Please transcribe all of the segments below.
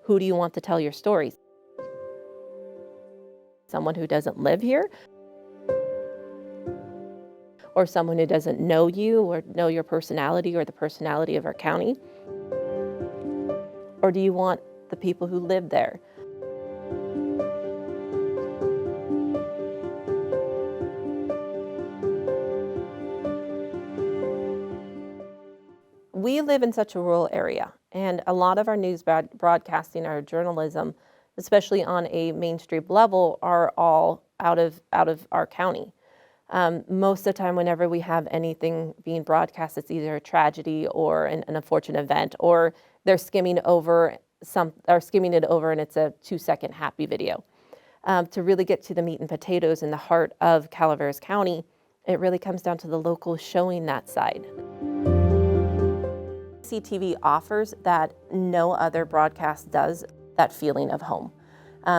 Who do you want to tell your stories? Someone who doesn't live here? Or someone who doesn't know you or know your personality or the personality of our county? Or do you want the people who live there? We live in such a rural area, and a lot of our news broadcasting, our journalism, especially on a mainstream level, are all out of our county. Most of the time, whenever we have anything being broadcast, it's either a tragedy or an unfortunate event, or they're skimming it over and it's a 2-second happy video. To really get to the meat and potatoes in the heart of Calaveras County, it really comes down to the locals showing that side. CCTV offers that no other broadcast does, that feeling of home.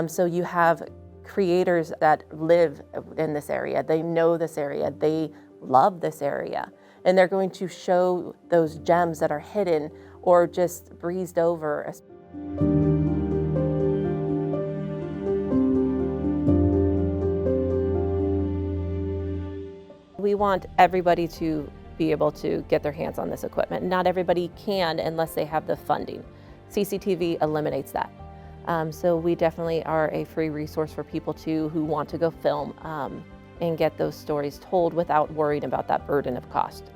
So you have creators that live in this area, they know this area, they love this area, and they're going to show those gems that are hidden or just breezed over. We want everybody to be able to get their hands on this equipment. Not everybody can unless they have the funding. CCTV eliminates that. So we definitely are a free resource for people who want to go film and get those stories told without worrying about that burden of cost.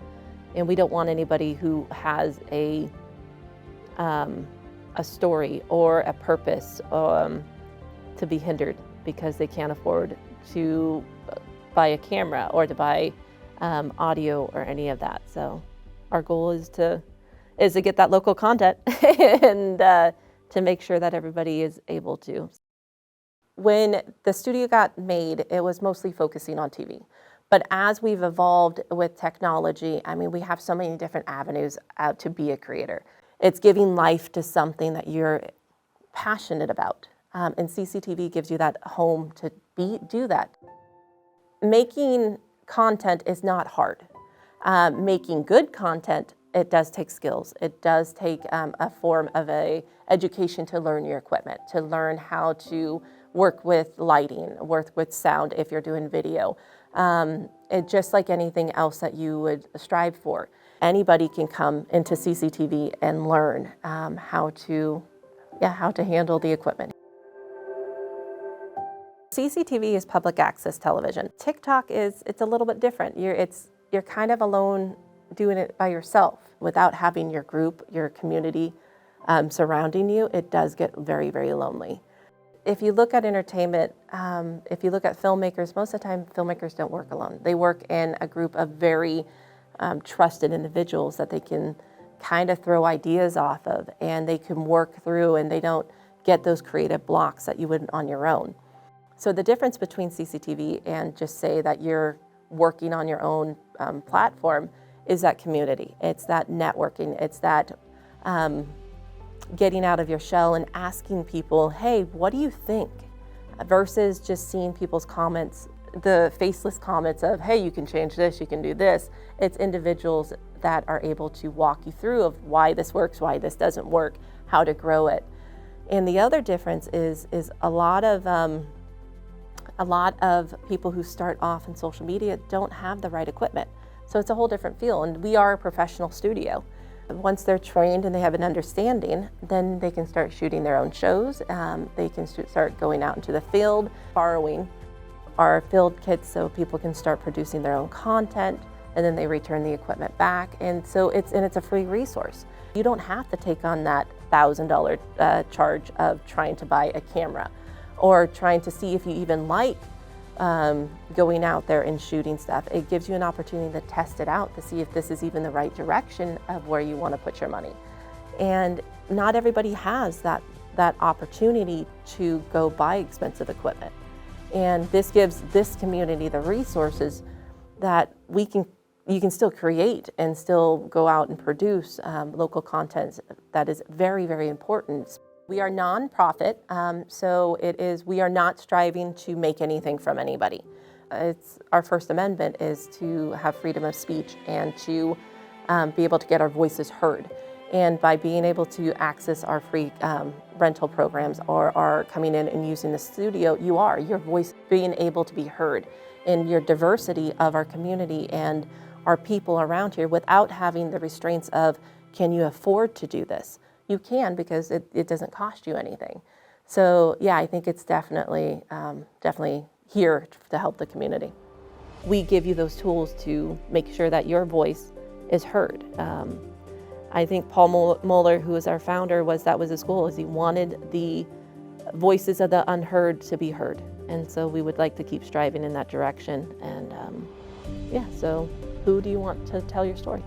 And we don't want anybody who has a story or a purpose to be hindered because they can't afford to buy a camera or to buy audio or any of that. So our goal is to get that local content and to make sure that everybody is able to. When the studio got made, it was mostly focusing on TV. But as we've evolved with technology, I mean, we have so many different avenues to be a creator. It's giving life to something that you're passionate about. And CCTV gives you that home to do that. Making content is not hard. Making good content, it does take skills. It does take a form of education to learn your equipment, to learn how to work with lighting, work with sound if you're doing video. Just like anything else that you would strive for. Anybody can come into CCTV and learn how to handle the equipment. CCTV is public access television. TikTok it's a little bit different. You're kind of alone doing it by yourself without having your group, your community surrounding you. It does get very, very lonely. If you look at entertainment, if you look at filmmakers, most of the time filmmakers don't work alone. They work in a group of very trusted individuals that they can kind of throw ideas off of, and they can work through, and they don't get those creative blocks that you would on your own. So the difference between CCTV and just say that you're working on your own platform is that community. It's that networking. It's that getting out of your shell and asking people, hey, what do you think? Versus just seeing people's comments, the faceless comments of, hey, you can change this, you can do this. It's individuals that are able to walk you through of why this works, why this doesn't work, how to grow it. And the other difference is a lot of people who start off in social media don't have the right equipment. So it's a whole different feel, and we are a professional studio. Once they're trained and they have an understanding, then they can start shooting their own shows. They can start going out into the field, borrowing our field kits so people can start producing their own content, and then they return the equipment back. And so it's a free resource. You don't have to take on that $1,000 charge of trying to buy a camera or trying to see if you even like going out there and shooting stuff. It gives you an opportunity to test it out to see if this is even the right direction of where you want to put your money. And not everybody has that opportunity to go buy expensive equipment. And this gives this community the resources that you can still create and still go out and produce local content that is very, very important. We are nonprofit, so we are not striving to make anything from anybody. Our First Amendment is to have freedom of speech and to be able to get our voices heard. And by being able to access our free rental programs or are coming in and using the studio, your voice being able to be heard in your diversity of our community and our people around here without having the restraints of, can you afford to do this? You can, because it doesn't cost you anything. So yeah, I think it's definitely here to help the community. We give you those tools to make sure that your voice is heard. I think Paul Moeller, who is our founder, that was his goal, is he wanted the voices of the unheard to be heard. And so we would like to keep striving in that direction. And yeah, so who do you want to tell your story?